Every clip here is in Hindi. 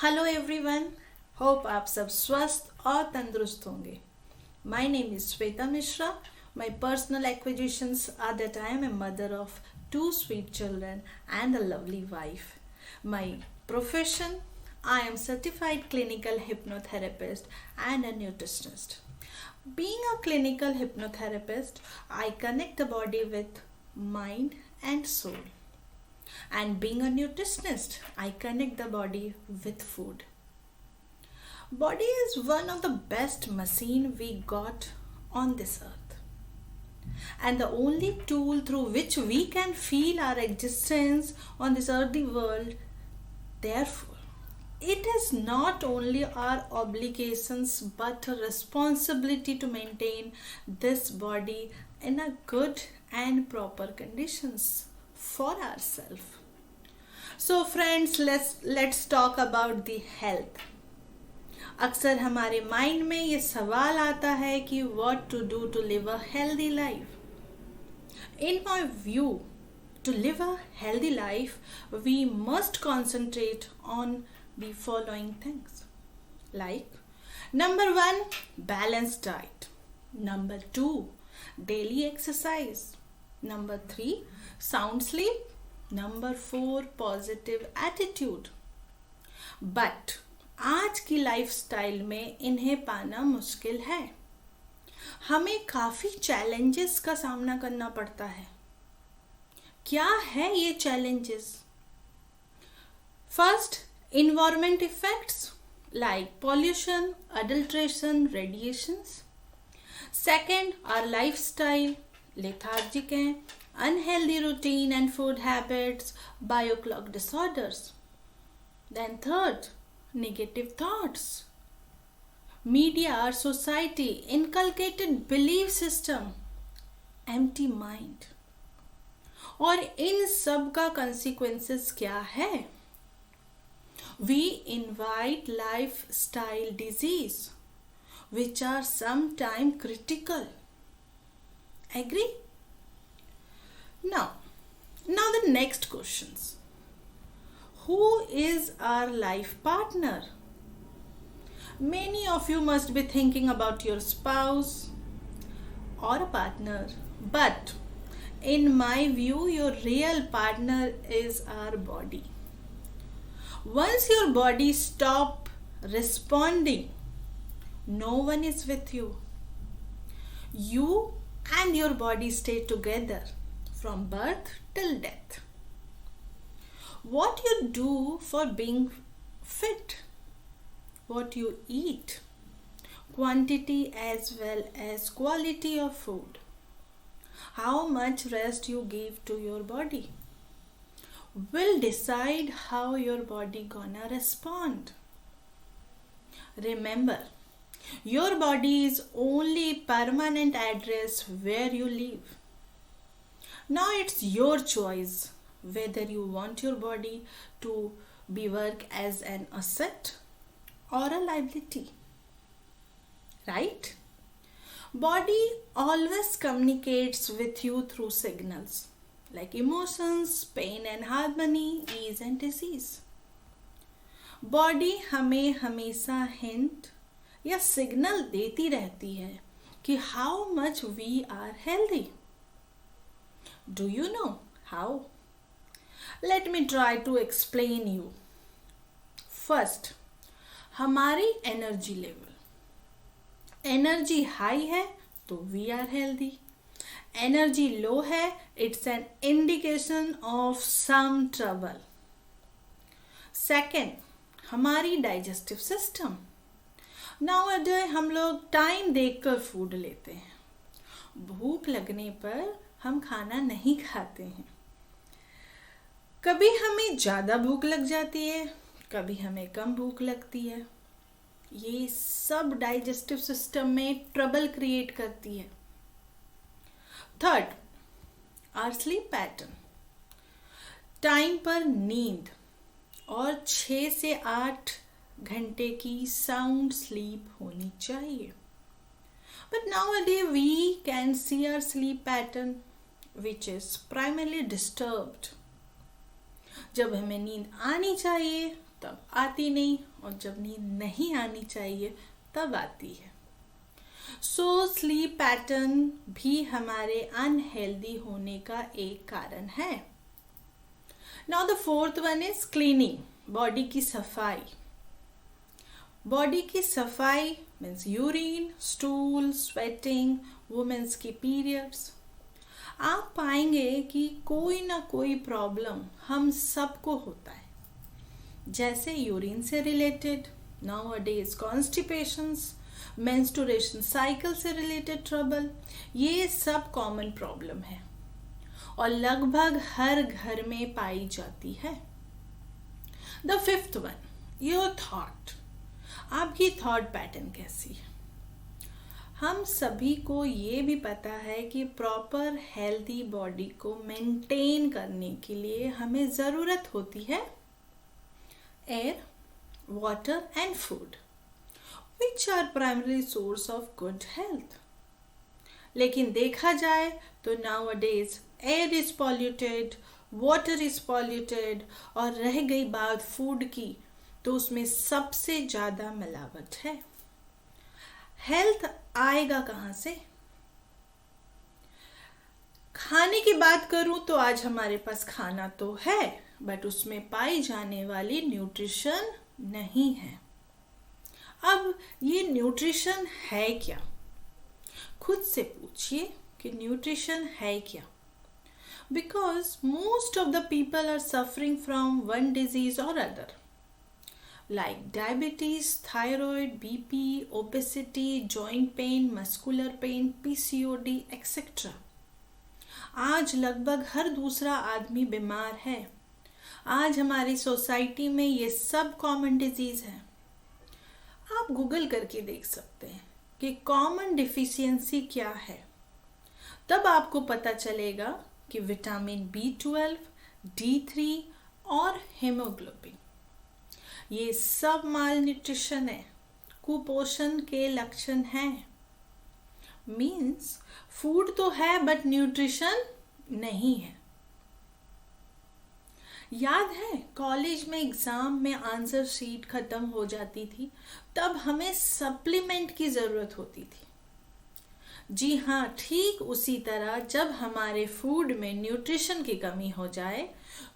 हेलो एवरीवन, होप आप सब स्वस्थ और तंदुरुस्त होंगे. My name is Shweta Mishra. My personal acquisitions are that I am a mother of two sweet children and a lovely wife. My profession, I am certified clinical hypnotherapist and a nutritionist. Being a clinical hypnotherapist, I connect the body with mind and soul. And being a nutritionist, I connect the body with food. Body is one of the best machine we got on this earth, and the only tool through which we can feel our existence on this earthly world. Therefore, it is not only our obligations but a responsibility to maintain this body in a good and proper conditions for ourselves. So friends, let's talk about the health. अक्सर हमारे माइंड में ये सवाल आता है कि what to do to live a healthy life. In my view, to live a healthy life, we must concentrate on the following things. Like, number 1, balanced diet. Number 2, daily exercise. Number 3, sound sleep. Number 4, positive attitude. But आज की लाइफस्टाइल में इन्हें पाना मुश्किल है. हमें काफ़ी चैलेंजेस का सामना करना पड़ता है. क्या है ये challenges? First, environment effects like pollution, adulteration, radiations. Second, our lifestyle lethargic हैं, unhealthy routine and food habits, bioclock disorders. Then third, negative thoughts. Media or society inculcated belief system, empty mind. और इन सब का consequences क्या है? We invite lifestyle disease which are sometimes critical. Agree? Now the next questions. Who is our life partner? Many of you must be thinking about your spouse or a partner, but in my view, your real partner is our body. Once your body stop responding, no one is with you. You and your body stay together from birth till death. What you do for being fit, what you eat, quantity as well as quality of food, how much rest you give to your body will decide how your body gonna respond. Remember, your body is only permanent address where you live. Now it's your choice whether you want your body to be work as an asset or a liability. Right? Body always communicates with you through signals like emotions, pain and harmony, ease and disease. Body हमें हमेशा hint या signal देती रहती है कि how much we are healthy. Do you know how? Let me try to explain you. First, हमारी एनर्जी लेवल. एनर्जी हाई है तो we are healthy. Energy low है, it's an indication of some trouble. Second, हमारी डाइजेस्टिव सिस्टम. नाउ हम लोग टाइम देखकर फूड लेते हैं. भूख लगने पर हम खाना नहीं खाते हैं. कभी हमें ज़्यादा भूख लग जाती है, कभी हमें कम भूख लगती है. ये सब डाइजेस्टिव सिस्टम में ट्रबल क्रिएट करती है. Third, our sleep pattern. Time पर नींद और 6 से 8 घंटे की साउंड स्लीप होनी चाहिए. But nowadays we can see our sleep pattern which is primarily disturbed. जब हमें नींद आनी चाहिए तब आती नहीं और जब नींद नहीं आनी चाहिए तब आती है। सो स्लीप पैटर्न भी हमारे अनहेल्दी होने का एक कारण है। Now the fourth one is cleaning, body की सफाई। बॉडी की सफाई means urine, stool, sweating, women's की पीरियड्स। आप पाएंगे कि कोई ना कोई प्रॉब्लम हम सबको होता है, जैसे यूरिन से रिलेटेड, नाउअडेज कॉन्स्टिपेशंस, मेंस्ट्रुएशन साइकिल से रिलेटेड ट्रबल, ये सब कॉमन प्रॉब्लम है और लगभग हर घर में पाई जाती है। The fifth one, your thought. आपकी थॉट पैटर्न कैसी है? हम सभी को ये भी पता है कि प्रॉपर हेल्दी बॉडी को मेंटेन करने के लिए हमें ज़रूरत होती है air, water and food, which are primary source of good health. लेकिन देखा जाए तो nowadays air is polluted, water is polluted, और रह गई बात फूड की तो उसमें सबसे ज़्यादा मिलावट है। हेल्थ आएगा कहाँ से? खाने की बात करूं तो आज हमारे पास खाना तो है, बट उसमें पाई जाने वाली न्यूट्रिशन नहीं है। अब ये न्यूट्रिशन है क्या? खुद से पूछिए कि न्यूट्रिशन है क्या? Because most of the people are suffering from one disease और other, like diabetes, thyroid, BP, obesity, joint pain, muscular pain, PCOD, etc. आज लगभग हर दूसरा आदमी बीमार है। आज हमारी सोसाइटी में ये सब कॉमन डिजीज है। आप गूगल करके देख सकते हैं कि कॉमन डिफिशियंसी क्या है, तब आपको पता चलेगा कि विटामिन B12, D3 और हीमोग्लोबिन, ये सब माल न्यूट्रिशन है, कुपोषण के लक्षण हैं। मीन्स फूड तो है बट न्यूट्रिशन नहीं है। याद है कॉलेज में एग्जाम में आंसर शीट खत्म हो जाती थी, तब हमें सप्लीमेंट की जरूरत होती थी। जी हाँ, ठीक उसी तरह जब हमारे फूड में न्यूट्रिशन की कमी हो जाए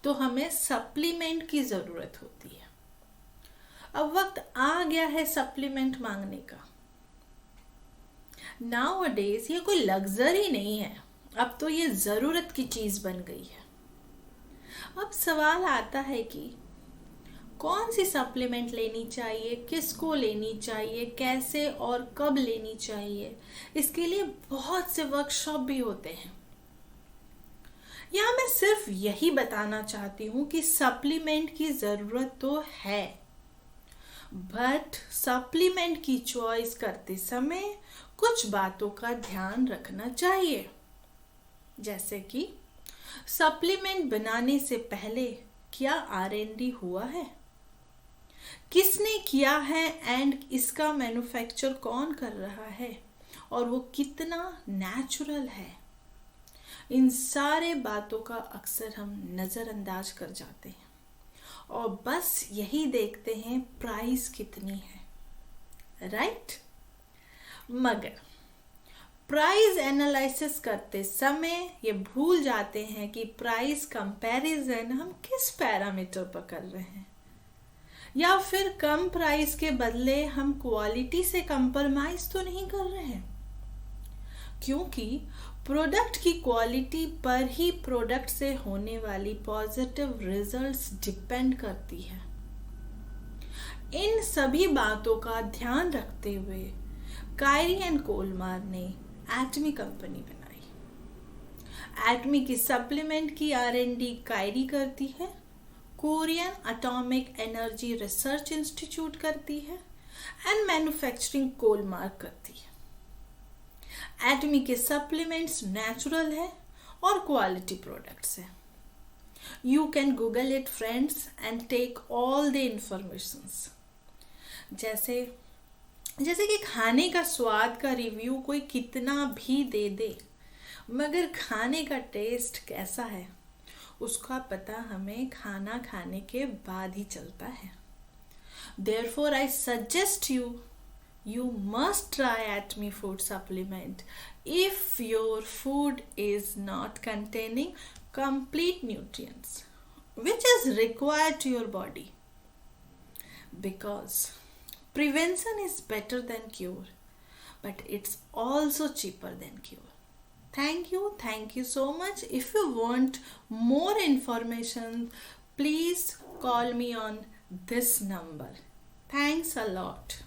तो हमें सप्लीमेंट की जरूरत होती है। अब वक्त आ गया है सप्लीमेंट मांगने का। नाउअडेज ये कोई लग्जरी नहीं है, अब तो ये जरूरत की चीज बन गई है। अब सवाल आता है कि कौन सी सप्लीमेंट लेनी चाहिए, किसको लेनी चाहिए, कैसे और कब लेनी चाहिए। इसके लिए बहुत से वर्कशॉप भी होते हैं। यहाँ मैं सिर्फ यही बताना चाहती हूँ कि सप्लीमेंट की जरूरत तो है, बट सप्लीमेंट की चॉइस करते समय कुछ बातों का ध्यान रखना चाहिए। जैसे कि सप्लीमेंट बनाने से पहले क्या R&D हुआ है, किसने किया है, एंड इसका मैन्युफैक्चर कौन कर रहा है, और वो कितना नेचुरल है। इन सारे बातों का अक्सर हम नज़रअंदाज कर जाते हैं और बस यही देखते हैं प्राइस कितनी है, राइट? मगर प्राइस एनालिसिस करते समय ये भूल जाते हैं कि प्राइस कंपैरिजन हम किस पैरामीटर पर कर रहे हैं, या फिर कम प्राइस के बदले हम क्वालिटी से कंप्रोमाइज तो नहीं कर रहे हैं। क्योंकि प्रोडक्ट की क्वालिटी पर ही प्रोडक्ट से होने वाली पॉजिटिव रिजल्ट्स डिपेंड करती है। इन सभी बातों का ध्यान रखते हुए कायरी एंड कोलमार ने एटमी कंपनी बनाई। एटमी की सप्लीमेंट की R&D कायरी करती है, Korean atomic energy research institute करती है, एंड मैन्युफैक्चरिंग कोलमार करती है। एटमी के सप्लीमेंट्स नेचुरल है और क्वालिटी प्रोडक्ट्स है। You can Google it friends and take all the informations. जैसे कि खाने का स्वाद का रिव्यू कोई कितना भी दे दे, मगर खाने का टेस्ट कैसा है उसका पता हमें खाना खाने के बाद ही चलता है। Therefore, I suggest you must try Atomy food supplement if your food is not containing complete nutrients which is required to your body, because prevention is better than cure, but it's also cheaper than cure. Thank you so much. If you want more information, please call me on this number. Thanks a lot.